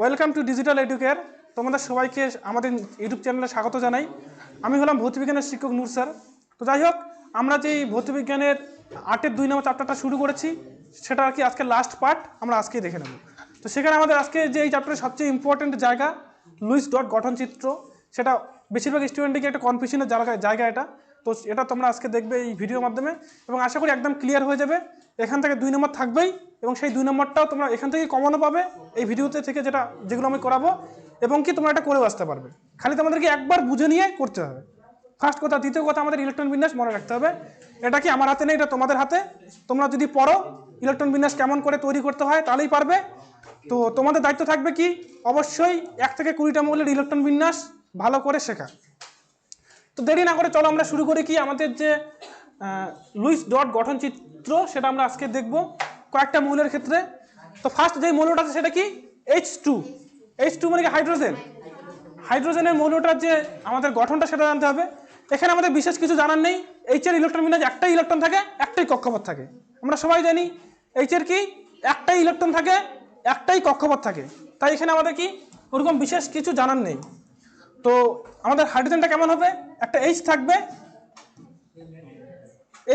Welcome to digital educare. তোমাদের সবাইকে আমাদের ইউটিউব চ্যানেলে স্বাগত জানাই। আমি হলাম ভৌতবিজ্ঞানের শিক্ষক নূর স্যার। তো যাই হোক, আমরা যে ভৌতবিজ্ঞানের 8-এর 2 নম্বর চ্যাপ্টারটা শুরু করেছি, সেটা আর কি আজকে লাস্ট পার্ট আমরা আজকেই দেখে নেব। তো সেখানে আমাদের আজকে যে এই চ্যাপ্টারের সবচেয়ে ইম্পর্টেন্ট জায়গা লুইস ডট গঠনচিত্র, সেটা বেশিরভাগ স্টুডেন্টকে একটা কনফিউশনের জায়গা এটা। তো এটা তোমরা আজকে দেখবে এই ভিডিওর মাধ্যমে, এবং আশা করি একদম ক্লিয়ার হয়ে যাবে। এখান থেকে 2 নম্বর থাকবেই, এবং সেই 2 নম্বরটাও তোমরা এখান থেকে কমনও পাবে এই ভিডিওতে থেকে, যেগুলো আমি করাবো, এবং কি তোমরা এটা করেও আসতে পারবে। খালি তোমাদেরকে একবার বুঝে নিয়ে করতে হবে, ফার্স্ট কথা। দ্বিতীয় কথা, আমাদের ইলেকট্রন বিন্যাস মনে রাখতে হবে। এটা কি আমার হাতে নেই, এটা তোমাদের হাতে। তোমরা যদি পড়ো ইলেকট্রন বিন্যাস কেমন করে তৈরি করতে হয়, তাহলেই পারবে। তো তোমাদের দায়িত্ব থাকবে কি, অবশ্যই 1 থেকে 20টা মৌলের ইলেকট্রন বিন্যাস ভালো করে শেখা। তো দেরি না করে চলো আমরা শুরু করি কি আমাদের যে লুইস ডট গঠন চিত্র, সেটা আমরা আজকে দেখব কয়েকটা মৌলের ক্ষেত্রে। তো ফার্স্ট যে মৌলটা আছে সেটা কি, H2। H2 মানে কি হাইড্রোজেন। হাইড্রোজেনের মৌলটার যে আমাদের গঠনটা সেটা জানতে হবে। এখানে আমাদের বিশেষ কিছু জানার নেই। H এর ইলেকট্রন বিন্যাস একটাই ইলেকট্রন থাকে, একটাই কক্ষপথ থাকে। আমরা সবাই জানি H এর কি একটাই ইলেকট্রন থাকে, একটাই কক্ষপথ থাকে। তাই এখানে আমাদের কি ওরকম বিশেষ কিছু জানার নেই। তো আমাদের হাইড্রোজেনটা কেমন হবে, একটা H থাকবে।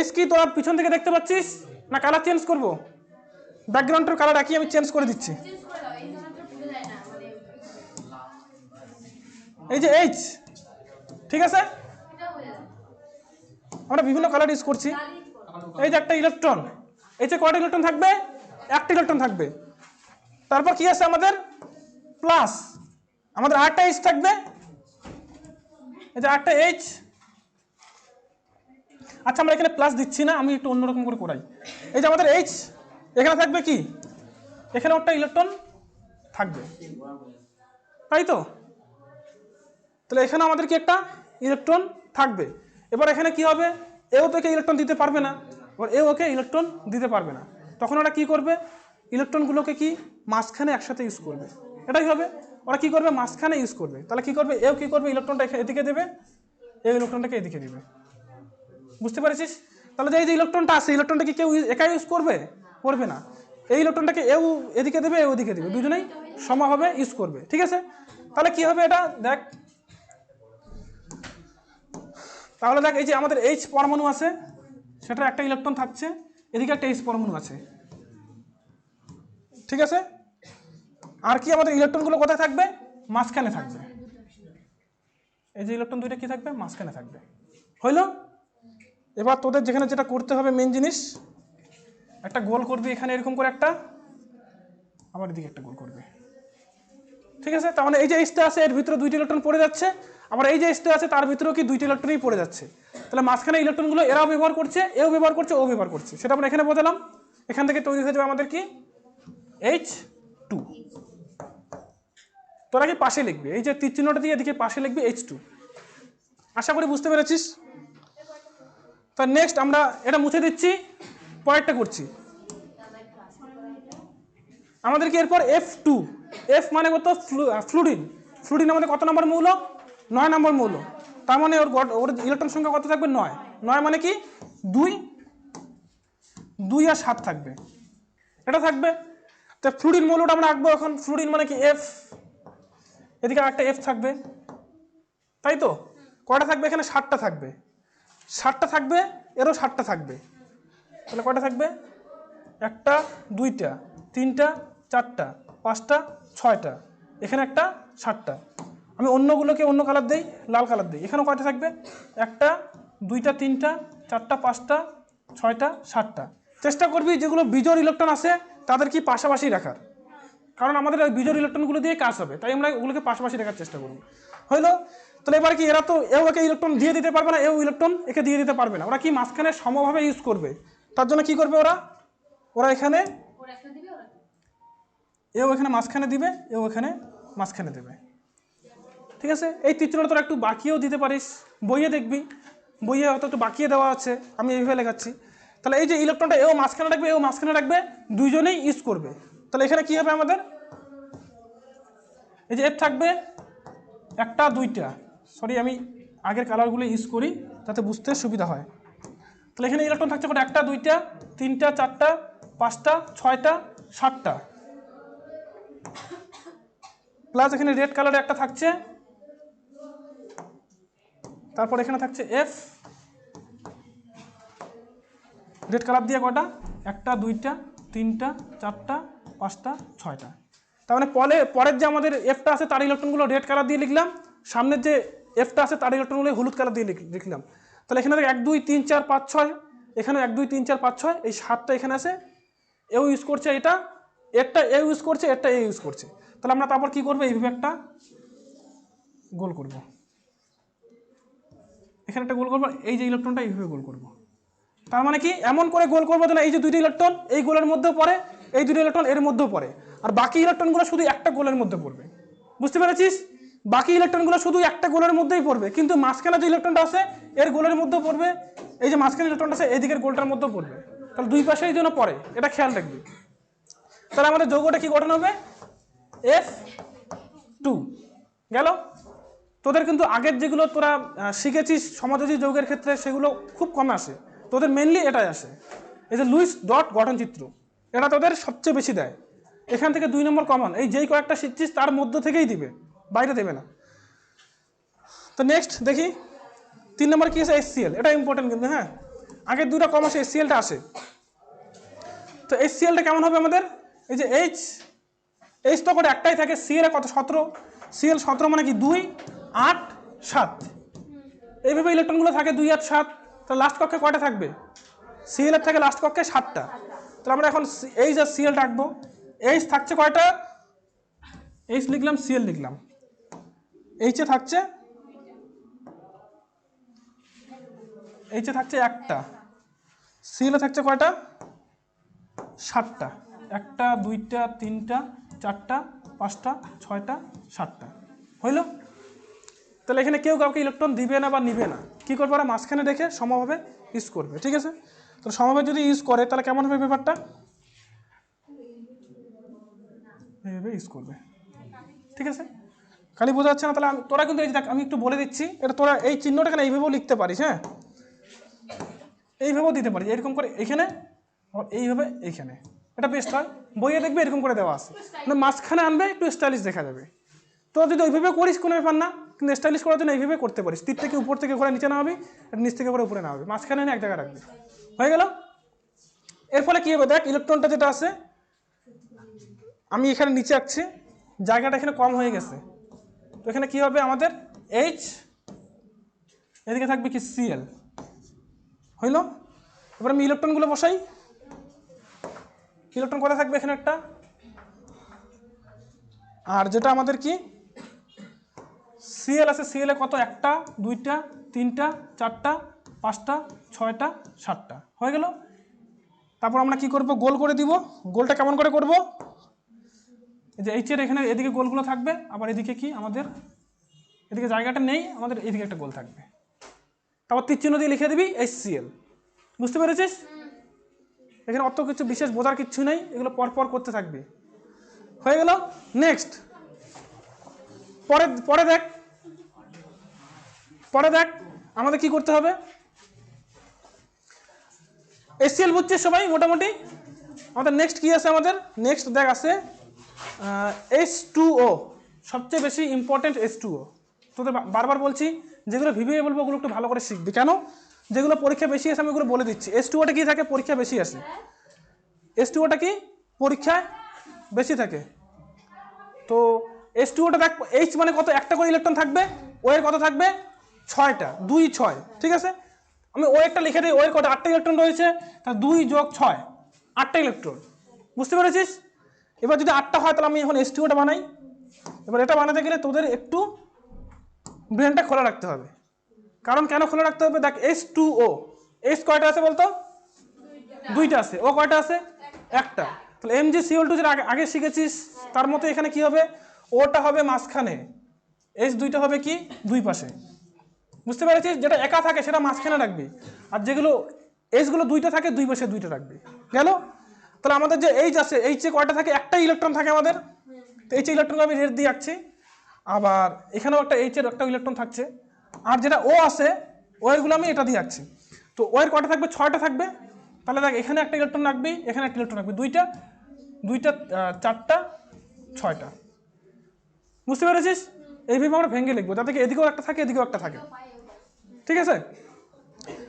H কি তোরা পিছন থেকে দেখতে পাচ্ছিস, না কালার চেঞ্জ করব? ব্যাকগ্রাউন্ডের কালার একই, আমি চেঞ্জ করে দিচ্ছি। এই যে H, ঠিক আছে, আমরা বিভিন্ন কালার ইউজ করছি। এই যে একটা ইলেকট্রন, H এ কয়টা ইলেকট্রন থাকবে, একটা ইলেকট্রন থাকবে। তারপর কি আছে আমাদের প্লাস, আমাদের আরেকটা H থাকবে। এই যে আরেকটা H। আচ্ছা, আমরা এখানে প্লাস দিচ্ছি না, আমি একটু অন্যরকম করে করাই। এই যে আমাদের H, এখানে থাকবে কি, এখানে একটা ইলেকট্রন থাকবে, তাই তো? তাহলে এখানে আমাদের কি একটা ইলেকট্রন থাকবে। এবার এখানে কি হবে, এও তো ইলেকট্রন দিতে পারবে না, এবার এও ওকে ইলেকট্রন দিতে পারবে না। তখন ওরা কি করবে, ইলেকট্রনগুলোকে কি মাঝখানে একসাথে ইউজ করবে। এটাই হবে, ওরা কি করবে, মাঝখানে ইউজ করবে। তাহলে কি করবে, এও কি করবে, ইলেকট্রনটা এদিকে দেবে, এই ইলেকট্রনটাকে এদিকে দেবে। বুঝতে পারছিস? তাহলে যে এই যে ইলেকট্রনটা আছে, ইলেকট্রনটা কি কেউ একাই ইউজ করবে? করবে না। এই ইলেকট্রনটাকে এও এদিকে দেবে, এও এদিকে দেবে, দুজনেই সমানভাবে ইউজ করবে। ঠিক আছে? তাহলে কি হবে এটা দেখ। তাহলে দেখ, এই যে আমাদের H পরমাণু আছে, সেটা একটা ইলেকট্রন থাকছে, এদিকে একটা H পরমাণু আছে, ঠিক আছে? আর কি আমাদের ইলেকট্রনগুলো কোথায় থাকবে, মাঝখানে থাকবে। এই যে ইলেকট্রন দুইটা কি থাকবে, মাঝখানে থাকবে। হইল? এবার তোদের যেখানে যেটা করতে হবে, মেন জিনিস, একটা গোল করবি এখানে এরকম করে একটা, আবার এদিকে একটা গোল করবে। ঠিক আছে? তার মানে এই যে Hটা আছে, এর ভিতরে 2টি ইলেকট্রন পড়ে যাচ্ছে, আবার এই যে Hটা আছে তার ভিতরেও কি 2টি ইলেকট্রনই পড়ে যাচ্ছে। তাহলে মাঝখানে ইলেকট্রনগুলো এরাও ব্যবহার করছে, এও ব্যবহার করছে, ও ব্যবহার করছে, সেটা আমরা এখানে বোঝালাম। এখান থেকে তৈরি হয়ে যাবে আমাদের কি, H2। তোরা কি পাশে লিখবে, এই যে তীর চিহ্নটা দিয়ে এদিকে পাশে লিখবি H2। আশা করি বুঝতে পেরেছিস। তা নেক্সট আমরা এটা মুছে দিচ্ছি, পরেরটা করছি। আমাদের কি এরপর F2। F মানে কত, ফ্লুরিন। ফ্লুরিন আমাদের কত নম্বর মৌল, 9 নম্বর মৌল। তার মানে ওর ইলেকট্রন সংখ্যা কত থাকবে, 9। 9 মানে কি 2, 2 আর 7 থাকবে, এটা থাকবে। তো ফ্লুরিন মৌলটা আমরা আঁকবো এখন। ফ্লুরিন মানে কি F, এদিকে একটা F থাকবে, তাই তো? কয়টা থাকবে এখানে, 7টা থাকবে। 7টা থাকবে, এরও 7টা থাকবে। তাহলে কয়টা থাকবে, 1টা 2টা 3টা 4টা 5টা 6টা, এখানে একটা 7টা। আমি অন্যগুলোকে অন্য কালার দেই, লাল কালার দিই। এখানেও কয়টা থাকবে, 1টা 2টা 3টা 4টা 5টা 6টা 7টা। চেষ্টা করবি যেগুলো বিজোড় ইলেকট্রন আছে তাদের কি পাশাপাশি রাখার, কারণ আমাদের বিজোড় ইলেকট্রনগুলো দিয়ে কাজ হবে, তাই আমরা ওগুলোকে পাশাপাশি রাখার চেষ্টা করব। হইলো? তাহলে এবার কি, এরা তো এও একে ইলেকট্রন দিয়ে দিতে পারবে না, এও ইলেকট্রন একে দিয়ে দিতে পারবে না। ওরা কি মাঝখানে সমভাবে ইউজ করবে। তার জন্য কি করবে ওরা এখানে, এও এখানে মাঝখানে দিবে, এও এখানে মাঝখানে দেবে। ঠিক আছে? এই তীরচিহ্নটা তোরা একটু বাকিয়েও দিতে পারিস, বইয়ে দেখবি, বইয়ে হয়তো একটু বাকিয়ে দেওয়া আছে, আমি এইভাবে লেখাচ্ছি। তাহলে এই যে ইলেকট্রনটা এও মাঝখানে রাখবে, এও মাঝখানে রাখবে, দুইজনেই ইউজ করবে। তাহলে এখানে কি হবে আমাদের, এই যে F থাকবে 1টা 2টা, সরি আমি আগের কালারগুলো ইউজ করি যাতে বুঝতে সুবিধা হয়। তাহলে এখানে ইলেকট্রন থাকছে কত, 1টা 2টা 3টা 4টা 5টা 6টা 7টা। প্লাস এখানে রেড কালারে একটা থাকছে, তারপর এখানে থাকছে এফ, রেড কালার দিয়ে কটা, একটা দুইটা তিনটা চারটা পাঁচটা ছয়টা। তার মানে পরের যে আমাদের এফটা আছে তার ইলেকট্রনগুলো রেড কালার দিয়ে লিখলাম, সামনের যে এফটা আছে তার ইলেকট্রনগুলো হলুদ কালার দিয়ে লিখলাম। তাহলে এখানে 1 2 3 4 5 6, এখানে 1 2 3 4 5 6, এই 7টা এখানে আছে। এও ইউজ করছে এটা, একটা এ ইউজ করছে, একটা এ ইউজ করছে। তাহলে আমরা তারপর কি করবো, এইভাবে একটা গোল করব, এখানে একটা গোল করবো, এই যে ইলেকট্রনটা এইভাবে গোল করব। তার মানে কি এমন করে গোল করবো না এই যে দুইটা ইলেকট্রন এই গোলের মধ্যেও পড়ে, এই দুটো ইলেকট্রন এর মধ্যেও পড়ে, আর বাকি ইলেকট্রনগুলো শুধু একটা গোলের মধ্যে পড়বে। বুঝতে পেরেছিস? বাকি ইলেকট্রনগুলো শুধু একটা গোলের মধ্যেই পড়বে, কিন্তু মাঝখানে যে ইলেকট্রনটা আছে এর গোলের মধ্যেও পড়বে, এই যে মাঝখানে ইলেকট্রনটা আছে এদিকের গোলটার মধ্যেও পড়বে। তাহলে দুই পাশেই যেন পড়ে, এটা খেয়াল রাখবি। তাহলে আমাদের যৌগটা কি গঠন হবে, F2 গেল। তোদের কিন্তু আগের যেগুলো তোরা শিখেছিস সমাযোজী যৌগের ক্ষেত্রে সেগুলো খুব কম আসে, তোদের মেনলি এটাই আসে। এই যে লুইস ডট গঠন চিত্র, এটা তোদের সবচেয়ে বেশি দেয়। এখান থেকে 2 নম্বর কমন, এই যেই কয়েকটা শিখছিস তার মধ্য থেকেই দিবে, বাইরে দেবে না। তো নেক্সট দেখি 3 নম্বর কি আছে, HCl। এটা ইম্পর্টেন্ট কিন্তু, হ্যাঁ আগের দুটো কম আসে, HClটা আসে। তো HClটা কেমন হবে আমাদের, এই যে H তো করে একটাই থাকে, Cl এর কত 17, Cl 17 মানে কি 2 8 7, এইভাবে ইলেকট্রনগুলো থাকে 2 8 7। তাহলে লাস্ট কক্ষে কয়টা থাকবে, Cl এর থাকে লাস্ট কক্ষে 7টা। তাহলে আমরা এখন H আর Cl রাখবো। H থাকছে কয়টা, H লিখলাম, Cl লিখলাম, H এ থাকছে একটা, Cl এ থাকছে কয়টা, 7টা, একটা দুইটা তিনটা চারটা পাঁচটা ছয়টা 7টা, হইল। তাহলে এখানে কেউ কাউকে ইলেকট্রন দিবে না বা নিবে না, কি করবে ওরা মাঝখানে রেখে সমভাবে ইউজ করবে, ঠিক আছে। তো সমভাবে যদি ইউজ করে তাহলে কেমন হবে ব্যাপারটা, এইভাবে ইউজ করবে, ঠিক আছে। খালি বোঝা যাচ্ছে না, তাহলে তোরা কিন্তু এই আমি একটু বলে দিচ্ছি, এটা তোরা এই চিহ্নটা কেন এইভাবেও লিখতে পারিস, হ্যাঁ এইভাবেও দিতে পারিস, এরকম করে এখানে এইভাবে এইখানে, এটা বেস্ট হয়। বইয়ে দেখবে এরকম করে দেওয়া আছে, মানে মাঝখানে আনবে একটু স্টাইলিশ দেখা যাবে। তো যদি ওইভাবে করিস কোনো ব্যাপার না, কিন্তু স্টাইলিশ করার জন্য এইভাবে করতে পারিস, তীর থেকে উপর থেকে ঘোরা নিচে নামাবি, আর নিচ থেকে ঘোরা উপরে নামাবি, মাঝখানে এনে এক জায়গায় রাখবি, হয়ে গেল। এর ফলে কী হবে দেখ, ইলেকট্রনটা যেটা আছে আমি এখানে নিচে আঁকছি, জায়গাটা এখানে কম হয়ে গেছে। তো এখানে কি হবে আমাদের H, এদিকে থাকবে কি Cl, হইল। এবার আমি ইলেকট্রনগুলো বসাই, ইলেকট্রন কোথায় থাকবে, এখানে একটা, আর যেটা আমাদের কি Cl আছে, Cl এ কত, একটা দুইটা তিনটা চারটা পাঁচটা ছয়টা 7টা, হয়ে গেল। তারপর আমরা কি করব, গোল করে দিব। গোলটা কেমন করে করব, এই যে H এর এখানে এদিকে গোলগুলো থাকবে, আবার এদিকে কি আমাদের এদিকে জায়গাটা নেই, আমাদের এদিকে একটা গোল থাকবে, তারপর তীর চিহ্ন দিয়ে লিখে দিবি HCl। বুঝতে পেরেছিস? এখানে অত কিছু বিশেষ বোঝার কিচ্ছু নেই, এগুলো পরপর করতে থাকবি, হয়ে গেল। নেক্সট পরে দেখ আমাদের কি করতে হবে, HCl বুঝছিস সবাই মোটামুটি। আমাদের নেক্সট কি আছে, আমাদের নেক্সট দেখ আছে H2O, সবচেয়ে বেশি ইম্পর্টেন্ট H2O। তোদের বারবার বলছি, যেগুলো ভিভিয়ে বলবো ওগুলো একটু ভালো করে শিখবি, কেন যেগুলো পরীক্ষা বেশি আসে আমি ওগুলো বলে দিচ্ছি। H2Oটা কি থাকে, পরীক্ষা বেশি আসে, H2Oটা কি পরীক্ষায় বেশি থাকে। তো H2Oটা দেখ, H মানে কত, একটা করে ইলেকট্রন থাকবে, O এর কত থাকবে 6টা, 2 6, ঠিক আছে। আমি O একটা লিখে দিই, O এর কত 8টা ইলেকট্রন রয়েছে, তাহলে 2 যোগ 6 8টা ইলেকট্রন, বুঝতে পেরেছিস। এবার যদি 8টা হয় তাহলে আমি এখন H2Oটা বানাই। এবার এটা বানাতে গেলে তোদের একটু ব্রেনটা খোলা রাখতে হবে, কারণ কেন খোলা রাখতে হবে, দেখ H2O, H কয়টা আছে বলতো, 2টা আছে, O কয়টা আছে, একটা। তাহলে MgCl2 যেটা আগে শিখেছিস তার মতো এখানে কি হবে, ওটা হবে মাঝখানে, H দুইটা হবে কি দুই পাশে, বুঝতে পেরেছিস। যেটা একা থাকে সেটা মাঝখানে রাখবি, আর যেগুলো H গুলো 2টা থাকে দুই পাশে 2টা রাখবি, গেল। তাহলে আমাদের যে H আছে, H এ কয়টা থাকে, একটা ইলেকট্রন থাকে আমাদের, তো H ইলেকট্রন আমি রেড দিয়ে আঁকছি, আবার এখানেও একটা H এর একটা ইলেকট্রন থাকছে, আর যেটা O আছে O এরগুলো আমি এটা দিয়ে আঁকছি। তো O এর কয়টা থাকবে, 6টা থাকবে। তাহলে দেখ এখানে একটা ইলেকট্রন রাখবি, এখানে একটা ইলেকট্রন রাখবি, দুইটা 4টা 6টা, বুঝতে পেরেছিস? এইভাবে আমরা ভেঙে লিখবো, যাতে এদিকেও একটা থাকে এদিকেও একটা থাকে। ঠিক আছে?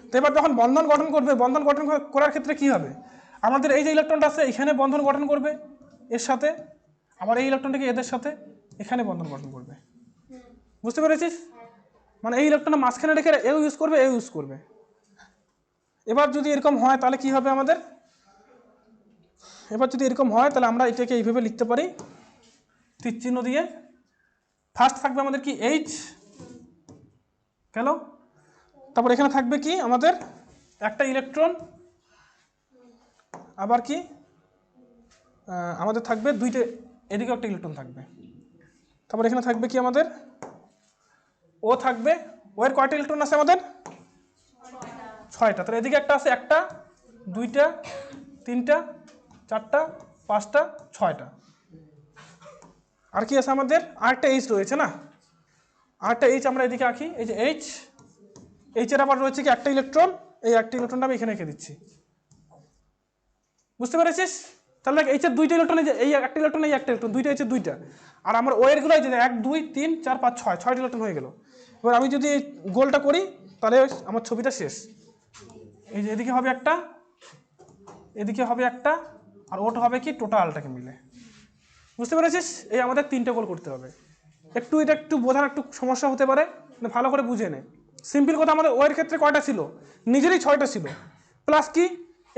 তো এবার যখন বন্ধন গঠন করবে, বন্ধন গঠন করার ক্ষেত্রে কি হবে, আমাদের এই যে ইলেকট্রনটা আছে এখানে বন্ধন গঠন করবে এর সাথে, আবার এই ইলেকট্রনটাকে এদের সাথে এখানে বন্ধন গঠন করবে। বুঝতে পেরেছিস? মানে এই ইলেকট্রনটা মাঝখানে রেখে এও ইউজ করবে এও ইউজ করবে। এবার যদি এরকম হয় তাহলে কি হবে আমাদের, এবার যদি এরকম হয় তাহলে আমরা এটাকে এইভাবে লিখতে পারি তীর চিহ্ন দিয়ে। ফার্স্ট থাকবে আমাদের কি এইচ, গেল। তারপর এখানে থাকবে কি আমাদের একটা ইলেকট্রন, আবার কি আমাদের থাকবে দুইটা, এদিকে একটা ইলেকট্রন থাকবে। তারপর এখানে থাকবে কি আমাদের ও থাকবে, ও এর কয়টা ইলেকট্রন আছে আমাদের, 6টা। তাহলে এদিকে একটা আছে, একটা, দুইটা, তিনটা, চারটা, পাঁচটা, 6টা। আর কি আছে আমাদের, আরেকটা এইচ রয়েছে না, আরেকটা এইচ আমরা এদিকে আঁকি, এই যে এইচ, এইচের আবার রয়েছে কি একটা ইলেকট্রন, এই একটা ইলেকট্রনটা আমি এখানে রেখে দিচ্ছি। বুঝতে পেরেছিস? তাহলে দেখ এইচের দুইটা ইলেকট্রন, এই একটা ইলেকট্রন এই একটা ইলেকট্রন, দুইটা এইচের দুইটা, আর আমার ওয়ের গুলো যে 1 2 3 4 5 6, 6টা ইলেকট্রন হয়ে গেল। এবার আমি যদি গোলটা করি তাহলে আমার ছবিটা শেষ। এই যে এদিকে হবে একটা, এদিকে হবে একটা, আর ওটা হবে কি টোটালটাকে মিলে। বুঝতে পেরেছিস? এই আমাদের 3টে গোল করতে হবে। এটা একটু বোঝার একটু সমস্যা হতে পারে, ভালো করে বুঝে নে। সিম্পল কথা, আমাদের ওয়ের ক্ষেত্রে কয়টা ছিল, নিজেরই 6টা ছিল, প্লাস কি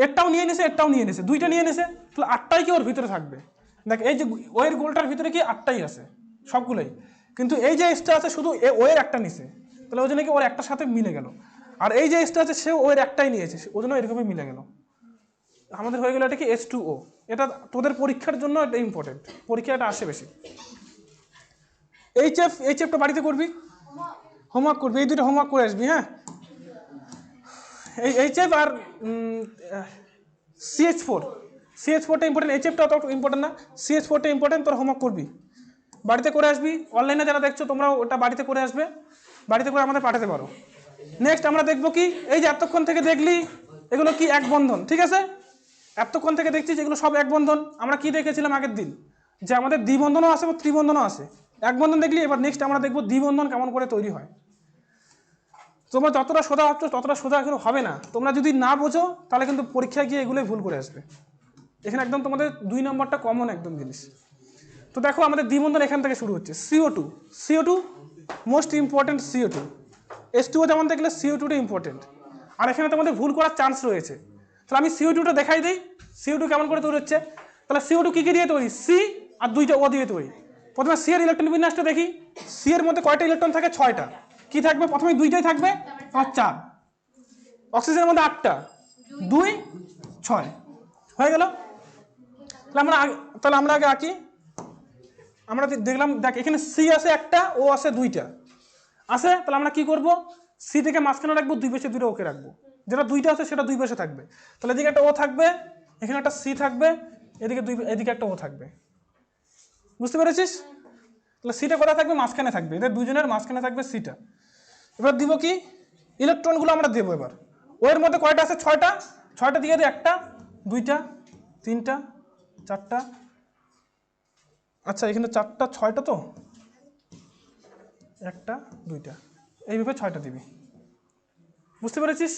একটাও নিয়ে নিছে, একটাও নিয়ে নিছে, দুইটা নিয়ে নিছে, তাহলে 8টাই কি ওর ভিতরে থাকবে। দেখ এই যে ওয়ের গোলটার ভিতরে কি 8টাই আছে সবগুলোই, কিন্তু এই যে এসটা আছে শুধু ওয়ের একটা নিছে, তাহলে ওই জন্য কি ওর একটার সাথে মিলে গেল। আর এই যে এসটা আছে সে ওয়ের একটাই নিয়েছে, ওই জন্য এরকমই মিলে গেল। আমাদের হয়ে গেল এটা কি H2O। এটা তোদের পরীক্ষার জন্য এটা ইম্পর্টেন্ট, পরীক্ষা এটা আসে বেশি। এইচএফটা বাড়িতে করবি, হোমওয়ার্ক করবি, এই দুটো হোমওয়ার্ক করে আসবি। হ্যাঁ, এই এইচএফ আর CH4টা ইম্পর্টেন্ট, এইচএফটা অত ইম্পর্টেন্ট না, CH4টা ইম্পর্টেন্ট। তোর হোমওয়ার্ক করবি, বাড়িতে করে আসবি। অনলাইনে যারা দেখছো তোমরাও ওটা বাড়িতে করে আসবে, বাড়িতে করে আমাদের পাঠাতে পারো। নেক্সট আমরা দেখবো কি, এই যে এতক্ষণ থেকে দেখলি এগুলো কি এক বন্ধন, ঠিক আছে? এতক্ষণ থেকে দেখছি যেগুলো সব এক বন্ধন। আমরা কি দেখেছিলাম আগের দিন, যে আমাদের দ্বিবন্ধনও আছে এবং ত্রিবন্ধনও আছে। এক বন্ধন দেখলি, এবার নেক্সট আমরা দেখবো দ্বিবন্ধন কেমন করে তৈরি হয়। তোমরা যতটা সোজা ভাবছো ততটা সোজা এখনো হবে না, তোমরা যদি না বোঝো তাহলে কিন্তু পরীক্ষায় গিয়ে এগুলোই ভুল করে আসবে। এখানে একদম তোমাদের 2 নম্বরটা কমন একদম জিনিস। তো দেখো আমাদের দ্বিবন্ধন এখান থেকে শুরু হচ্ছে, CO2 most important, CO2, H2O যেমন দেখলে CO2টা ইম্পর্টেন্ট। আর এখানে তোমাদের ভুল করার চান্স রয়েছে, তাহলে আমি CO2টা দেখাই দিই, CO2 কেমন করে তৈরি হচ্ছে। তাহলে CO2 কী কী দিয়ে তৈরি, C আর 2টা O দিয়ে তৈরি। প্রথমে C এর ইলেকট্রন বিন্যাসটা দেখি, C এর মধ্যে কয়টা ইলেকট্রন থাকে, 6টা। কি থাকবে, প্রথমে 2টাই থাকবে, আর 4। অক্সিজেনের মধ্যে 8টা, 2 6 হয়ে গেল। তাহলে আমরা আগে আঁকি। আমরা দেখলাম, দেখ এখানে C আছে একটা, O আছে 2টা আছে। তাহলে আমরা কি করব, C থেকে মাঝখানে রাখবো, দুই পাশে 2টা ওকে রাখবো, যেটা 2টা আছে সেটা দুই পাশে থাকবে। তাহলে এদিকে একটা O থাকবে, এখানে একটা C থাকবে, এদিকে একটা O থাকবে। বুঝতে পেরেছিস? তাহলে সিটা কোথায় থাকবে, মাঝখানে থাকবে, এদের দুজনের মাঝখানে থাকবে সিটা। এবার দিব কি, ইলেকট্রনগুলো আমরা দেবো। এবার ওর মধ্যে কয়টা আছে, 6টা দিয়ে দিই, একটা, দুইটা, তিনটা, চারটা, আচ্ছা এখানে 4টা 6টা, তো একটা, দুইটা, এইভাবে 6টা দিবি। বুঝতে পেরেছিস?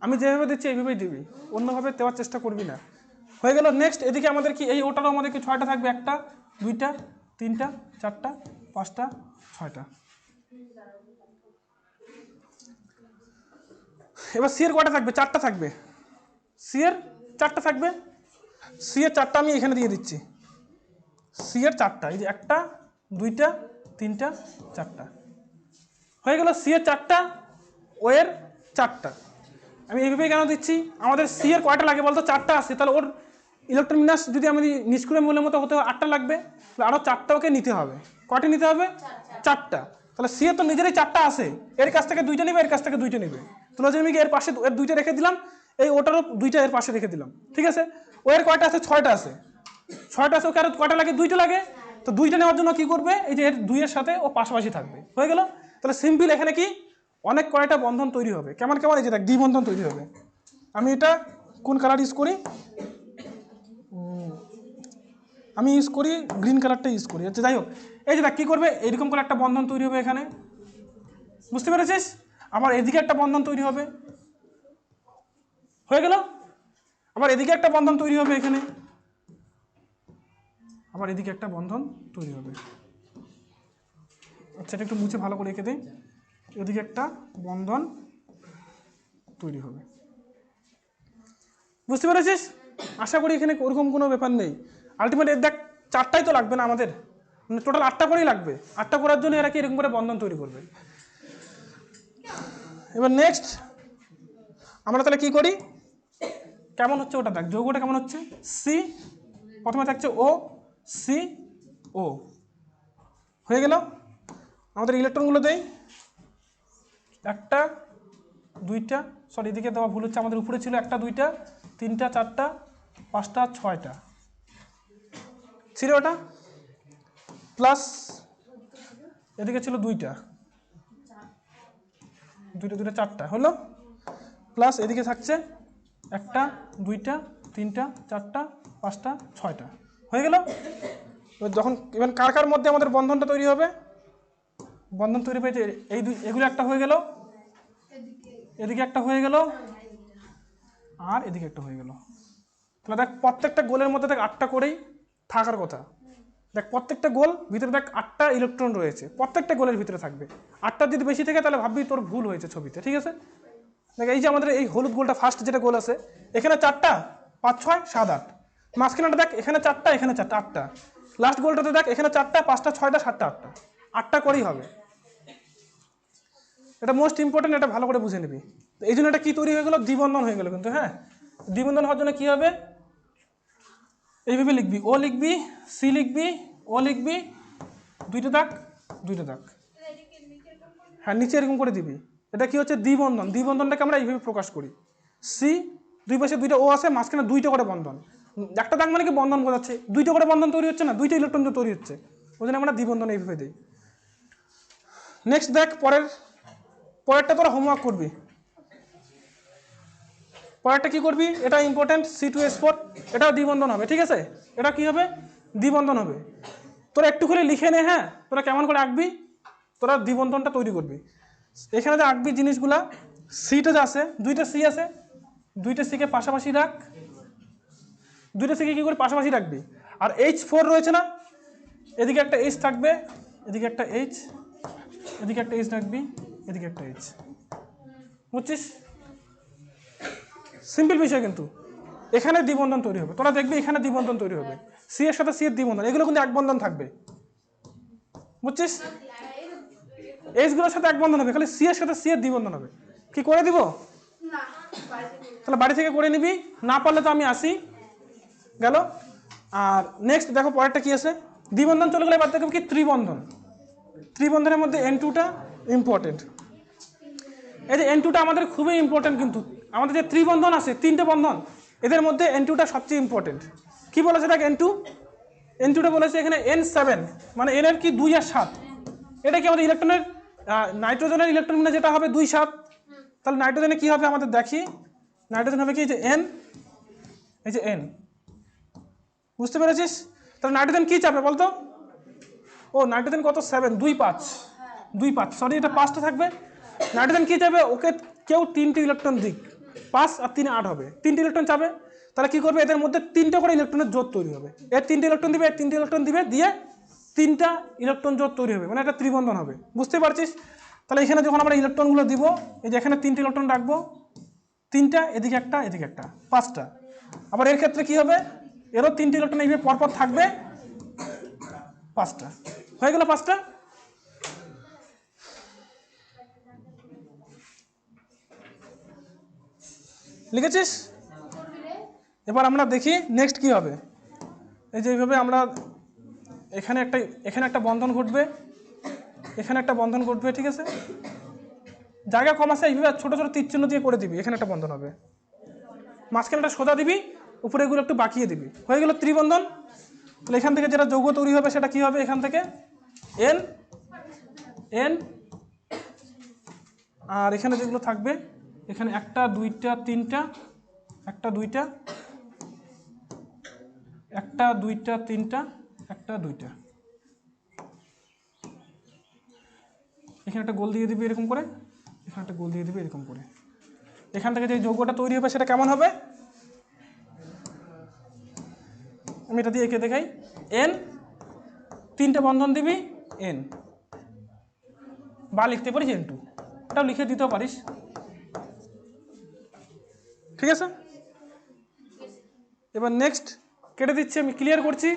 আমি যেভাবে দিচ্ছি এইভাবেই দিবি, অন্যভাবে দেওয়ার চেষ্টা করবি না। হয়ে গেল। নেক্সট এদিকে আমাদের কি, এই ওটারও আমাদের কি 6টা থাকবে, একটা, দুইটা, তিনটা, চারটা, পাঁচটা, 6টা। এবার সি এর কয়টা থাকবে, 4টা থাকবে, সি এর 4টা থাকবে। সি এর 4টা আমি এখানে দিয়ে দিচ্ছি, সি এর 4টা, এই যে একটা, দুইটা, তিনটা, 4টা হয়ে গেল। সি এর 4টা, ও এর 4টা। আমি এইভাবেই কেন দিচ্ছি, আমাদের সি এর কয়টা লাগে বলতো, 4টা আছে, তাহলে ওর ইলেকট্রন বিন্যাস যদি আমি নিষ্ক্রিয় মূল্যের মতো হতে 8টা লাগবে, তাহলে আরও 4টা ওকে নিতে হবে। কয়টা নিতে হবে, 4টা। তাহলে সি এর তো নিজেরই 4টা আছে, এর কাছ থেকে 2টা নেবে, এর কাছ থেকে 2টা নেবে। তাহলে আমি এর পাশে এর 2টা রেখে দিলাম, এই ওটারও 2টা এর পাশে রেখে দিলাম, ঠিক আছে? ও এর কয়টা আছে, 6টা আছে, 6টা আছে, ওকে আরও কয়টা লাগে, 2টা লাগে। তো 2টা নেওয়ার জন্য কি করবে, এই যে এর 2-এর সাথে ও পাশাপাশি থাকবে, হয়ে গেল। তাহলে সিম্পল এখানে কি অনেক কয়টা বন্ধন তৈরি হবে, কেমন কেমন, এই যে দেখ দ্বিবন্ধন তৈরি হবে। আমি এটা কোন কালার ইউজ করি, আমি ইউজ করি গ্রিন কালারটা ইউজ করি। আচ্ছা যাই হোক, এই যে দেখ কী করবে, এরকম করে একটা বন্ধন তৈরি হবে এখানে, বুঝতে পেরেছিস? আবার এদিকে একটা বন্ধন তৈরি হবে, হয়ে গেল। আবার এদিকে একটা বন্ধন তৈরি হবে এখানে, আবার এদিকে একটা বন্ধন তৈরি হবে। আচ্ছা, এটা একটু মুছে ভালো করে রেখে দিই। এদিকে একটা বন্ধন তৈরি হবে, বুঝতে পেরেছিস? আশা করি এখানে ওরকম কোনো ব্যাপার নেই। আলটিমেট এর দেখ 4টাই তো লাগবে না আমাদের, মানে টোটাল 8টা করেই লাগবে। 8টা করার জন্য এরা কি এরকম করে বন্ধন তৈরি করবে। এবার নেক্সট আমরা তাহলে কি করি, কেমন হচ্ছে ওটা দেখ, যৌগটা কেমন হচ্ছে। সি, প্রথমে থাকছে ও, সি ও, হয়ে গেল। আমাদের ইলেকট্রনগুলো দেই, একটা দুইটা, সরি এদিকে দেওয়া ভুল হচ্ছে, আমাদের উপরে ছিল একটা দুইটা তিনটা চারটা পাঁচটা ছয়টা ছিল ওটা, প্লাস এদিকে ছিল দুইটা দুইটা দুইটা চারটা হলো, প্লাস এদিকে থাকছে একটা দুইটা তিনটা চারটা পাঁচটা ছয়টা, হয়ে গেল। যখন ইভেন কার কার মধ্যে আমাদের বন্ধনটা তৈরি হবে, বন্ধন তৈরি পেয়েছে এই দুই, এগুলো একটা হয়ে গেল, এদিকে একটা হয়ে গেল, আর এদিকে একটা হয়ে গেল। তাহলে দেখ প্রত্যেকটা গোলের মধ্যে দেখ 8টা করেই থাকার কথা। দেখ প্রত্যেকটা গোল ভিতরে দেখ 8টা ইলেকট্রন রয়েছে, প্রত্যেকটা গোলের ভিতরে থাকবে। 8টার যদি বেশি থাকে তাহলে ভাববি তোর ভুল হয়েছে ছবিতে, ঠিক আছে? দেখ এই যে আমাদের এই হলুদ গোলটা ফার্স্ট যেটা গোল আছে, এখানে 4টা 5 6 7 8, মাঝখানেটা দেখ এখানে 4টা এখানে 4টা 8টা, লাস্ট গোলটাতে দেখ এখানে 4টা 5টা 6টা 7টা 8টা, 8টা করেই হবে। এটা মোস্ট ইম্পর্টেন্ট, এটা ভালো করে বুঝে নিবি। এই জন্য এটা কি তৈরি হয়ে গেল, দ্বিবন্ধন হয়ে গেল কিন্তু। হ্যাঁ, দ্বিবন্ধন হওয়ার জন্য কি হবে, এইভাবে লিখবি, ও লিখবি, সি লিখবি, ও লিখবি, দুইটা দাগ দুইটা দাগ, হ্যাঁ নিচে এরকম করে দিবি। এটা কি হচ্ছে, দ্বিবন্ধন। দ্বিবন্ধনটাকে আমরা এইভাবে প্রকাশ করি, সি, দুই পাশে দুইটা ও আছে, মাঝখানে দুইটা করে বন্ধন। একটা দাগ মানে কি বন্ধন বোঝাচ্ছে, দুইটা করে বন্ধন তৈরি হচ্ছে না, দুইটা ইলেকট্রন তৈরি হচ্ছে, ওই জন্য আমরা দ্বিবন্ধন এইভাবে দিই। নেক্সট দেখ পরেরটা তোরা হোমওয়ার্ক করবি। পরেরটা কি করবি, এটা ইম্পর্টেন্ট, C2H4, এটাও দ্বিবন্ধন হবে, ঠিক আছে? এটা কি হবে, দ্বিবন্ধন হবে। তোরা একটু করে লিখে নে, হ্যাঁ তোরা কেমন করে আঁকবি, তোরা দ্বিবন্ধনটা তৈরি করবি। এখানে যে আঁকবি জিনিসগুলা, সিটা যে আছে, দুইটা সি আছে, দুইটা সিকে পাশাপাশি রাখ, দুইটা সিকে কি করে পাশাপাশি রাখবি। আর H4 রয়েছে না, এদিকে একটা H থাকবে, এদিকে একটা H, এদিকে একটা H রাখবি, এদিকে একটা H, বুঝছিস? সিম্পল বিষয়, কিন্তু এখানে দ্বিবন্ধন তৈরি হবে, তোরা দেখবি এখানে দ্বিবন্ধন তৈরি হবে, সি এর সাথে সি এর দ্বিবন্ধন, এগুলো কিন্তু এক বন্ধন থাকবে, বুঝছিস? এইচগুলোর সাথে এক বন্ধন হবে, খালি সি এর সাথে সি এর দ্বিবন্ধন হবে। কি করে দিব, তাহলে বাড়ি থেকে করে নিবি, না পারলে তো আমি আসি, গেল। আর নেক্সট দেখো পরেরটা কি আছে, দ্বিবন্ধন চলে গেলে এবার দেখো কি ত্রিবন্ধন। ত্রিবন্ধনের মধ্যে N2টা ইম্পর্টেন্ট। এই যে N2টা আমাদের খুবই ইম্পর্টেন্ট, কিন্তু আমাদের যে ত্রিবন্ধন আছে 3টে বন্ধন, এদের মধ্যে N2টা সবচেয়ে ইম্পর্টেন্ট। কি বলেছে দেখ, N2টা বলেছে এখানে N7, মানে N এর কি 2 আর 7, এটা কি আমাদের ইলেকট্রনের, নাইট্রোজেনের ইলেকট্রন মানে যেটা হবে 2 7, তাহলে নাইট্রোজেনে কি হবে আমাদের দেখি, নাইট্রোজেন হবে কি যে N, এই যে N, বুঝতে পেরেছিস? তাহলে নাইট্রোজেন কি চাপে বলতো, ও নাইট্রোজেন কত 7 2 5 2 5, সরি এটা 5টা থাকবে। নাইট্রোজেন কি চাবে, ওকে কেউ 3টে ইলেকট্রন দিক, 5 আর 3 8 হবে, 3টে ইলেকট্রন চাবে। তাহলে কি করবে, এদের মধ্যে 3টে করে ইলেকট্রনের জোট তৈরি হবে, এর 3টে ইলেকট্রন দিবে, এর 3টে ইলেকট্রন দিবে, দিয়ে 3টা ইলেকট্রন জোট তৈরি হবে, মানে একটা ত্রিবন্ধন হবে, বুঝতে পারছিস? তাহলে এখানে যখন আমরা ইলেকট্রনগুলো দিব, এই যে এখানে 3টে ইলেকট্রন রাখবো, 3টা, এদিকে একটা এদিকে একটা, 5টা। আবার এর ক্ষেত্রে কি হবে, এরও 3টে ইলেকট্রন এইভাবে পরপর থাকবে, 5টা, হয়ে গেল 5টা। লিখেছিস? এবার আমরা দেখি নেক্সট কি হবে। এই যে এইভাবে আমরা এখানে একটা বন্ধন ঘটবে, এখানে একটা বন্ধন ঘটবে, ঠিক আছে? জায়গা কম আছে, এইভাবে ছোট ছোট তীর চিহ্ন দিয়ে করে দিবি, এখানে একটা বন্ধন হবে, মাঝখানে একটা সোজা দিবি, উপরে এগুলো একটু বাঁকিয়ে দিবি, হয়ে গেল ত্রিবন্ধন। তাহলে এখান থেকে যেটা যৌগ তৈরি হবে সেটা কি হবে, এখান থেকে N N, আর এখানে যেগুলো থাকবে, এখানে একটা দুইটা তিনটা, একটা দুইটা, একটা দুইটা তিনটা, একটা দুইটা, এখানে একটা গোল দিয়ে দিবি এরকম করে, এখানে একটা গোল দিয়ে দিবি এরকম করে। এখান থেকে যে যৌগটা তৈরি হবে সেটা কেমন হবে, আমি এটা দিয়ে এঁকে দেখাই। এন, 3টে বন্ধন দিবি এন, বা লিখতে পারিস N2, এটাও লিখে দিতেও পারিস, ঠিক আছে। এবার নেক্সট কেটে দিচ্ছি, আমি ক্লিয়ার করছি,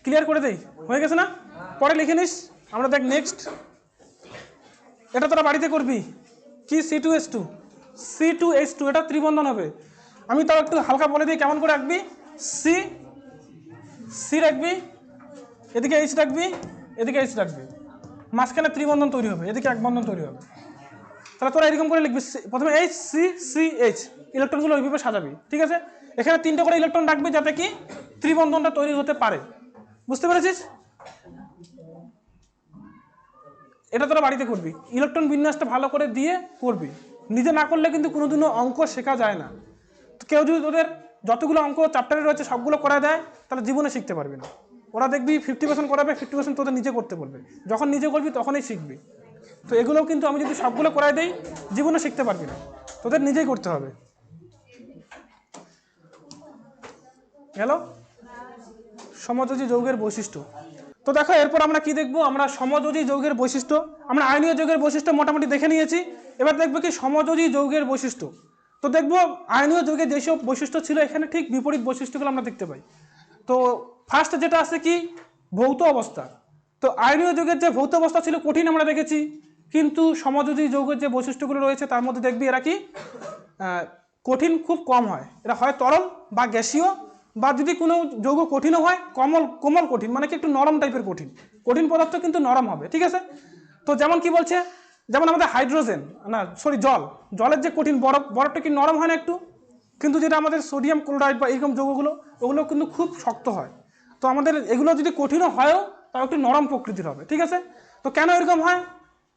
ক্লিয়ার করে দেই, হয়ে গেছে না? পরে লিখে নিস। আমরা দেখ নেক্সট, এটা তোরা বাড়িতে করবি কি, C2H2, C2H2, এটা ত্রিবন্ধন হবে। আমি তাও একটু হালকা বলে দিই কেমন করে রাখবি। সি, সি রাখবি, এদিকে H রাখবি, এদিকে H রাখবি, মাঝখানে ত্রিবন্ধন তৈরি হবে, এদিকে এক বন্ধন তৈরি হবে। তাহলে তোরা এরকম করে লিখবি, প্রথমে HCCH, ইলেকট্রনগুলো ওইভাবে সাজাবি, ঠিক আছে। এখানে 3টে করে ইলেকট্রন রাখবি যাতে কি ত্রিবন্ধনটা তৈরি হতে পারে, বুঝতে পেরেছিস? এটা তোরা বাড়িতে করবি, ইলেকট্রন বিন্যাসটা ভালো করে দিয়ে করবি, নিজে না করলে কিন্তু কোনোদিনও অঙ্ক শেখা যায় না। কেউ যদি তোদের যতগুলো অঙ্ক চ্যাপ্টারে রয়েছে সবগুলো করা দেয় তাহলে জীবনে শিখতে পারবি না। ওরা দেখবি 50% করাবে, 50% তোদের নিজে করতে বলবে, যখন নিজে করবি তখনই শিখবি। তো এগুলোও কিন্তু আমি যদি সবগুলো করাই দেই জীবনে শিখতে পারবি না, তোদের নিজেই করতে হবে। গেল সমযোজী যৌগের বৈশিষ্ট্য। তো দেখো এরপর আমরা কি দেখবো, আমরা সমযোজী যৌগের বৈশিষ্ট্য, আমরা আয়নীয় যৌগের বৈশিষ্ট্য মোটামুটি দেখে নিয়েছি। এবার দেখবো কি সমযোজী যৌগের বৈশিষ্ট্য। তো দেখবো আয়নীয় যৌগের যেসব বৈশিষ্ট্য ছিল এখানে ঠিক বিপরীত বৈশিষ্ট্যগুলো আমরা দেখতে পাই। তো ফার্স্ট যেটা আছে কি, ভৌত অবস্থা। তো আয়নীয় যৌগের যে ভৌত অবস্থা ছিল কঠিন আমরা দেখেছি, কিন্তু সমযোজী যৌগের যে বৈশিষ্ট্যগুলো রয়েছে তার মধ্যে দেখবি এরা কি কঠিন খুব কম হয়, এরা হয় তরল বা গ্যাসীয়, বা যদি কোনো যৌগ কঠিনও হয় কোমল কঠিন, মানে কি একটু নরম টাইপের কঠিন, কঠিন পদার্থ কিন্তু নরম হবে, ঠিক আছে। তো যেমন কি বলছে, যেমন আমাদের হাইড্রোজেন, না সরি জলের যে কঠিন বরফটা কি নরম হয় না একটু, কিন্তু যেটা আমাদের সোডিয়াম ক্লোরাইড বা এরকম যৌগগুলো ওগুলো কিন্তু খুব শক্ত হয়। তো আমাদের এগুলো যদি কঠিনও হয়ও তাও একটু নরম প্রকৃতির হবে, ঠিক আছে। তো কেন এরকম হয়,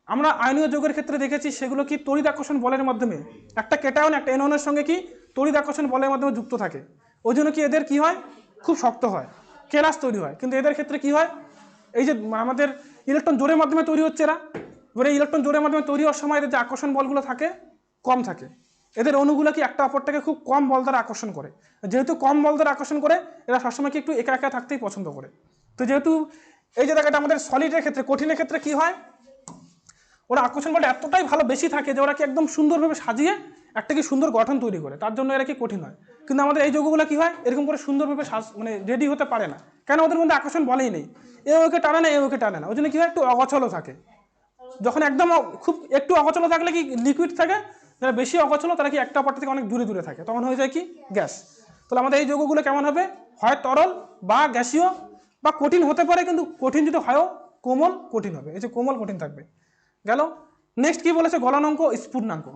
আমরা আয়নীয় যৌগের ক্ষেত্রে দেখেছি সেগুলো কি তড়িৎ আকর্ষণ বলের মাধ্যমে, একটা ক্যাটায়ন একটা এনয়নের সঙ্গে কি তড়িৎ আকর্ষণ বলের মাধ্যমে যুক্ত থাকে, ওই জন্য কি এদের কি হয় খুব শক্ত হয়, কেলাস তৈরি হয়। কিন্তু এদের ক্ষেত্রে কি হয়, এই যে আমাদের ইলেকট্রন জোরের মাধ্যমে তৈরি হচ্ছে, এবারে ইলেকট্রন জোরের মাধ্যমে তৈরি হওয়ার সময় এদের যে আকর্ষণ বলগুলো থাকে কম থাকে, এদের অণুগুলো কি একটা অপরটাকে খুব কম বল দ্বারা আকর্ষণ করে। যেহেতু কম বল দ্বারা আকর্ষণ করে এরা সবসময় কি একটু একা একা থাকতেই পছন্দ করে। তো যেহেতু এই যে দেখাটা আমাদের সলিডের ক্ষেত্রে, কঠিনের ক্ষেত্রে কি হয়, ওরা আকর্ষণ বলটা এতটাই ভালো বেশি থাকে যে ওরা কি একদম সুন্দরভাবে সাজিয়ে একটা কি সুন্দর গঠন তৈরি করে, তার জন্য এরা কি কঠিন হয়। কিন্তু আমাদের এই যৌগগুলো কি হয় এরকম করে সুন্দরভাবে মানে রেডি হতে পারে না, কেন ওদের মধ্যে আকর্ষণ বলেই নেই, এ ওকে টানে না এ ওকে টানে না, ওই জন্য কি হয় একটু অগোছালো থাকে। যখন একদম খুব একটু অগোছালো থাকলে কি লিকুইড থাকে, যারা বেশি অগোছালো তারা কি একটা অপরটা থেকে অনেক দূরে দূরে থাকে, তখন হয়ে যায় কি গ্যাস। তাহলে আমাদের এই যৌগগুলো কেমন হবে, হয় তরল বা গ্যাসীয় বা কঠিন হতে পারে, কিন্তু কঠিন যদি হয়ও কোমল কঠিন হবে, এই যে কোমল কঠিন থাকবে। গেল নেক্সট কি বলেছে, গলনাঙ্ক স্ফুটনাঙ্ক।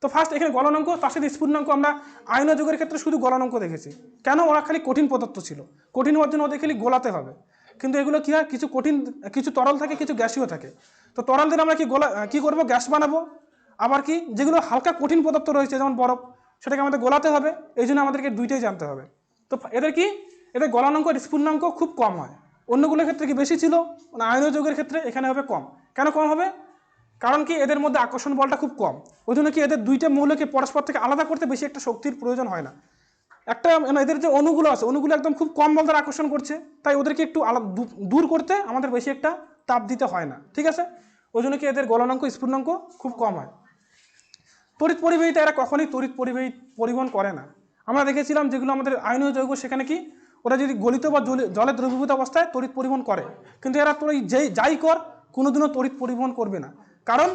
তো ফার্স্ট এখানে গলনাঙ্ক, তার সাথে স্ফুটনাঙ্ক আমরা আয়নীয় যৌগের ক্ষেত্রে শুধু গলনাঙ্ক দেখেছি, কেন ওরা খালি কঠিন পদার্থ ছিল, কঠিন হওয়ার জন্য ওদের খালি গোলাতে হবে। কিন্তু এগুলো কি হয়, কিছু কঠিন কিছু তরল থাকে কিছু গ্যাসীয় থাকে। তো তরল দিয়ে আমরা কি করবো, গ্যাস বানাবো। আবার কি যেগুলো হালকা কঠিন পদার্থ রয়েছে যেমন বরফ, সেটাকে আমাদের গোলাতে হবে, এই জন্য আমাদেরকে দুইটাই জানতে হবে। তো এদের গলনাঙ্ক আর স্ফুটনাঙ্ক খুব কম হয়, অন্যগুলোর ক্ষেত্রে কি বেশি ছিল, মানে আয়নীয় যৌগের ক্ষেত্রে এখানে হবে কম। কেন কম হবে, কারণ কি এদের মধ্যে আকর্ষণ বলটা খুব কম, ওই জন্য কি এদের দুইটা মৌলকে পরস্পর থেকে আলাদা করতে বেশি একটা শক্তির প্রয়োজন হয় না। একটা এদের যে অণুগুলো আছে অণুগুলো একদম খুব কম বল দ্বারা আকর্ষণ করছে, তাই ওদেরকে একটু আলাদা দূর করতে আমাদের বেশি একটা তাপ দিতে হয় না, ঠিক আছে। ওই জন্য কি এদের গলনাঙ্ক স্ফুটনাঙ্ক খুব কম হয়। তড়িৎ পরিবাহিতা এরা কখনোই তড়িৎ পরিবহন করে না। আমরা দেখেছিলাম যেগুলো আমাদের আয়নীয় যৌগ সেখানে কি ওরা যদি গলিত বা জলে দ্রবীভূত অবস্থায় তড়িৎ পরিবহন করে, কিন্তু এরা তোর যাই কর কোনোদিনও তড়িৎ পরিবহন করবে না, কারণ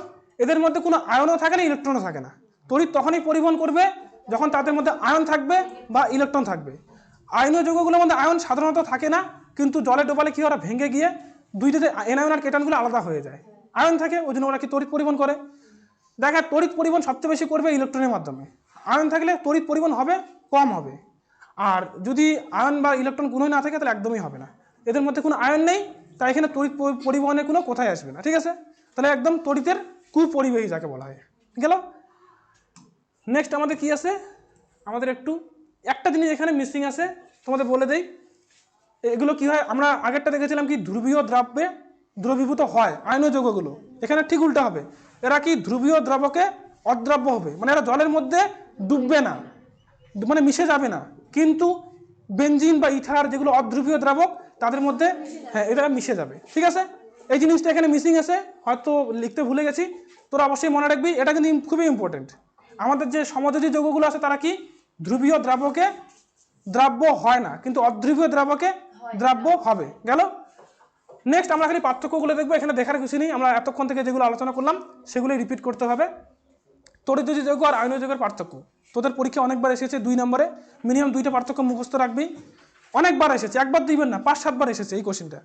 এদের মধ্যে কোনো আয়নও থাকে না ইলেকট্রনও থাকে না। তড়িৎ তখনই পরিবহন করবে যখন তাদের মধ্যে আয়ন থাকবে বা ইলেকট্রন থাকবে। আয়নীয় যৌগগুলোর মধ্যে আয়ন সাধারণত থাকে না, কিন্তু জলে ডোবালে কি ওরা ভেঙে গিয়ে দুইটাতে এনায়ন আর কেটানগুলো আলাদা হয়ে যায়, আয়ন থাকে, ওই জন্য ওরা কি তড়িৎ পরিবহন করে। দেখা তড়িৎ পরিবহন সবচেয়ে বেশি করবে ইলেকট্রনের মাধ্যমে, আয়ন থাকলে তড়িৎ পরিবহন হবে কম হবে, আর যদি আয়ন বা ইলেকট্রন কোনোই না থাকে তাহলে একদমই হবে না। এদের মধ্যে কোনো আয়ন নেই, তাই এখানে তড়িৎ পরিবহনের কোনো কোথায় আসবে না, ঠিক আছে। তাহলে একদম তড়িতের কুপরিবাহী যাকে বলা হয়। গেল নেক্সট আমাদের কি আছে, আমাদের একটা জিনিস এখানে মিসিং আছে, তোমাদের বলে দেই। এগুলো কি হয়, আমরা আগেরটা দেখেছিলাম কি ধ্রুবীয় দ্রব্যে দ্রবীভূত হয় আয়নীয় যৌগগুলো, এখানে ঠিক উল্টা হবে, এরা কি ধ্রুবীয় দ্রাবকে অদ্রাব্য হবে, মানে এরা জলের মধ্যে ডুববে না, মানে মিশে যাবে না, কিন্তু বেনজিন বা ইথার যেগুলো অধ্রুবীয় দ্রাবক তাদের মধ্যে হ্যাঁ এটা মিশে যাবে। ঠিক আছে, এই জিনিসটা এখানে মিসিং আছে, হয়তো লিখতে ভুলে গেছি, তোরা অবশ্যই মনে রাখবি, এটা কিন্তু খুবই ইম্পর্টেন্ট। আমাদের যে সমযোজী যৌগগুলো আছে তারা কি ধ্রুবীয় দ্রাবকে দ্রাব্য হয় না, কিন্তু অধ্রুবীয় দ্রাবকে দ্রাব্য হবে। গেল, নেক্সট আমরা খালি পার্থক্যগুলো দেখবো, এখানে দেখার কিছু নেই, আমরা এতক্ষণ থেকে যেগুলো আলোচনা করলাম সেগুলোই রিপিট করতে হবে। তড়িৎদ্বৈত যৌগ আর আয়নীয় যৌগের পার্থক্য তোদের পরীক্ষা অনেকবার এসেছে, 2 নম্বরে মিনিমাম 2টা পার্থক্য মুখস্থ রাখবি, অনেকবার এসেছে, একবার দুইবার না 5-7 বার এসেছে এই কোশ্চেনটা,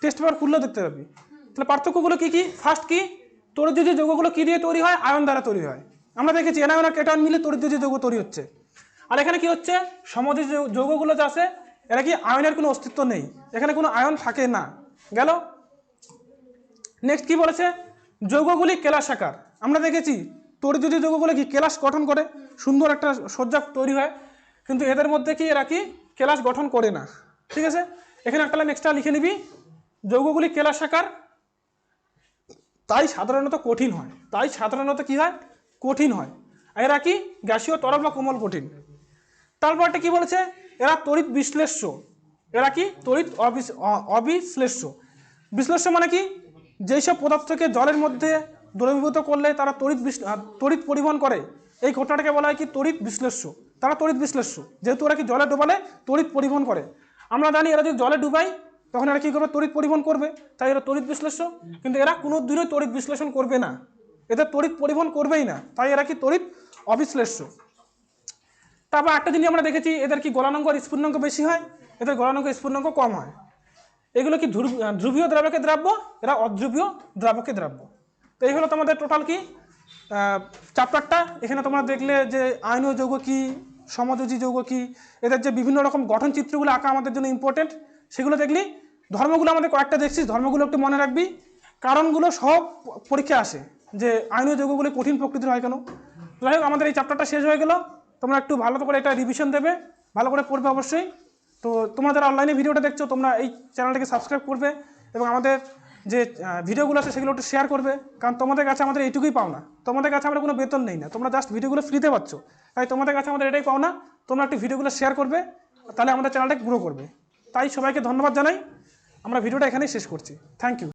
টেস্ট পেপার খুললেও দেখতে পাবি। তাহলে পার্থক্যগুলো কি কি? ফার্স্ট কি, তড়িৎদ্বৈত যৌগগুলো কি দিয়ে তৈরি হয়? আয়ন দ্বারা তৈরি হয়। আমরা দেখেছি অ্যানায়ন আর ক্যাটায়ন মিলে তড়িৎদ্বৈত যৌগ তৈরি হচ্ছে। আর এখানে কি হচ্ছে, সমযোজী যৌগগুলো যে আছে এরা কি আয়নের কোনো অস্তিত্ব নেই, এখানে কোনো আয়ন থাকে না। গেল, নেক্সট কি বলেছে, যৌগগুলি কেলাসাকার। আমরা দেখেছি তড়িৎদ্বৈত যৌগগুলো কি কেলাস গঠন করে, সুন্দর একটা সজ্জা তৈরি হয়, কিন্তু এদের মধ্যে কি এরা কি কেলাস গঠন করে না। ঠিক আছে, এখানে একটা লাইন এক্সট্রা লিখে নিবি, যৌগগুলি কেলাসাকার তাই সাধারণত কঠিন হয়, তাই সাধারণত কি হয়, কঠিন হয়। এরা কি গ্যাসীয়, তরল বা কোমল কঠিন। তারপরটা কি বলেছে, এরা তড়িৎ বিশ্লেষ্য, এরা কি তড়িৎ অবিশ্লেষ্য। বিশ্লেষ্য মানে কি, যেই সব পদার্থকে জলের মধ্যে দ্রবীভূত করলে তারা তড়িৎ পরিবহন করে, এই ঘটনাটাকে বলা হয় কি তড়িৎ বিশ্লেষ্য। তারা তড়িৎ বিশ্লেষ্য, যেহেতু ওরা কি জলে ডোবালে তড়িৎ পরিবহন করে। আমরা জানি এরা যদি জলে ডুবাই তখন এরা কি করবে, তড়িৎ পরিবহন করবে, তাই এরা তড়িৎ বিশ্লেষ্য। কিন্তু এরা কোনো দিনই তড়িৎ বিশ্লেষণ করবে না, এদের তড়িৎ পরিবহন করবেই না, তাই এরা কি তড়িৎ অবিশ্লেষ্য। তারপর একটা জিনিস আমরা দেখেছি, এদের কি গলনাঙ্ক আর স্ফুটনাঙ্ক বেশি হয়, এদের গলনাঙ্ক স্ফুটনাঙ্ক কম হয়। এগুলো কি ধ্রুবীয় দ্রাবকে দ্রাব্য, এরা অধ্রুবীয় দ্রাবকে দ্রাব্য। তো এই হলো তোমাদের টোটাল কি চ্যাপ্টারটা। এখানে তোমরা দেখলে যে আয়নীয় যৌগ কি, সমযোজী যৌগ কি, এদের যে বিভিন্ন রকম গঠন চিত্রগুলো আঁকা আমাদের জন্য ইম্পর্টেন্ট, সেগুলো দেখলি। ধর্মগুলো আমাদের কয়েকটা দেখছিস, ধর্মগুলো একটু মনে রাখবি, কারণগুলো সব পরীক্ষা আসে যে আয়নীয় যৌগগুলি কঠিন প্রকৃতির হয় কেন। যাই হোক, আমাদের এই চ্যাপ্টারটা শেষ হয়ে গেল, তোমরা একটু ভালো করে এটা রিভিশন দেবে, ভালো করে পড়বে অবশ্যই। তো তোমরা যারা অনলাইনে ভিডিওটা দেখছো তোমরা এই চ্যানেলটাকে সাবস্ক্রাইব করবে এবং আমাদের যে ভিডিওগুলো আছে সেগুলো একটু শেয়ার করবে, কারণ তোমাদের কাছে আমাদের এইটুকুই পাওনা, তোমাদের কাছে আমরা কোনো বেতন নেই না, তোমরা জাস্ট ভিডিওগুলো ফ্রিতে পাচ্ছ, তাই তোমাদের কাছে আমাদের এটাই পাওনা, তোমরা একটু ভিডিওগুলো শেয়ার করবে, তাহলে আমাদের চ্যানেলটা গ্রো করবে। তাই সবাইকে ধন্যবাদ জানাই, আমরা ভিডিওটা এখানেই শেষ করছি, থ্যাংক ইউ।